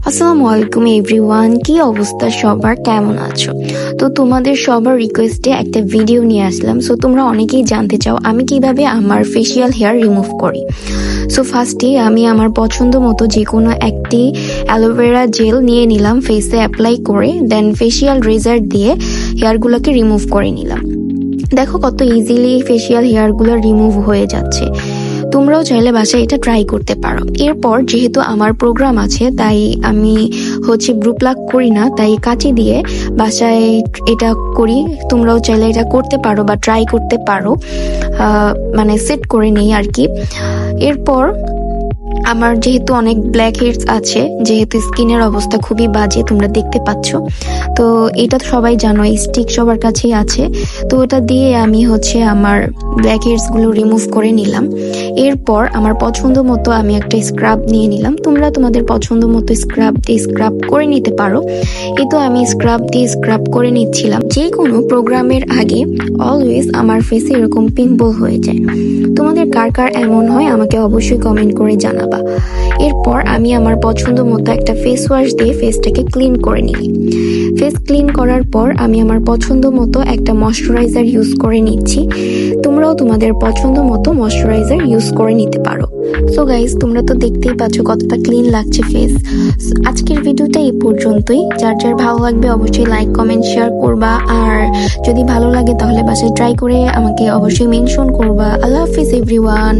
আসসালামু আলাইকুম এভরিওয়ান, কি অবস্থা সবার, কেমন আছো? তো তোমাদের সবার রিকোয়েস্টে একটা ভিডিও নিয়ে আসলাম। সো তোমরা অনেকেই জানতে চাও আমি কিভাবে আমার ফেসিয়াল হেয়ার রিমুভ করি। সো ফার্স্টে আমি আমার পছন্দ মতো যে কোনো একটি অ্যালোভেরা জেল নিয়ে নিলাম, ফেসে অ্যাপ্লাই করে দেন ফেসিয়াল রেজার দিয়ে হেয়ারগুলোকে রিমুভ করে নিলাম। দেখো কত ইজিলি ফেসিয়াল হেয়ারগুলো রিমুভ হয়ে যাচ্ছে। তোমরাও চাইলে বাসায় এটা ট্রাই করতে পারো। এরপর যেহেতু আমার প্রোগ্রাম আছে তাই আমি ব্রু প্লাক করি না, তাই কাঁচি দিয়ে বাসায় এটা করি। তোমরাও চাইলে এটা করতে পারো বা ট্রাই করতে পারো, মানে সেট করে নেই আর কি। এরপর আমার যেহেতু অনেক ব্ল্যাক হেডস আছে, যেহেতু স্কিনের অবস্থা খুবই বাজে তোমরা দেখতে পাচ্ছ, তো এটা সবাই জানো, এই স্টিক সবার কাছেই আছে। তো ওটা দিয়ে আমি আমার ব্ল্যাক হেডস গুলো রিমুভ করে নিলাম। এরপর আমার পছন্দ মতো আমি একটা স্ক্রাব নিয়ে নিলাম। তোমরা তোমাদের পছন্দ মতো স্ক্রাব দিয়ে স্ক্রাব করে নিতে পারো। এই তো আমি স্ক্রাব দিয়ে স্ক্রাব করে নিচ্ছিলাম। যে কোনো প্রোগ্রামের আগে অলওয়েজ আমার ফেসে এরকম পিম্পল হয়ে যায়। তোমাদের কার কার এমন হয় আমাকে অবশ্যই কমেন্ট করে জানাবা। এরপর আমি আমার পছন্দ মতো একটা ফেস ওয়াশ দিয়ে ফেসটাকে ক্লিন করে নিই। ফেস ক্লিন করার পর আমি আমার পছন্দ মতো একটা ময়শ্চারাইজার ইউজ করে নিচ্ছি। তোমরাও তোমাদের পছন্দ মতো ময়শ্চারাইজার ইউজ করে নিতে পারো। সো গাইজ, তোমরা তো দেখতেই পাচ্ছ কতটা ক্লিন লাগছে ফেস। আজকের ভিডিওটা এই পর্যন্তই। যার যার ভালো লাগবে অবশ্যই লাইক কমেন্ট শেয়ার করবা, আর যদি ভালো লাগে তাহলে বাসায় ট্রাই করে আমাকে অবশ্যই মেনশন করবা। আল্লাহ হাফিজ এভরিওয়ান।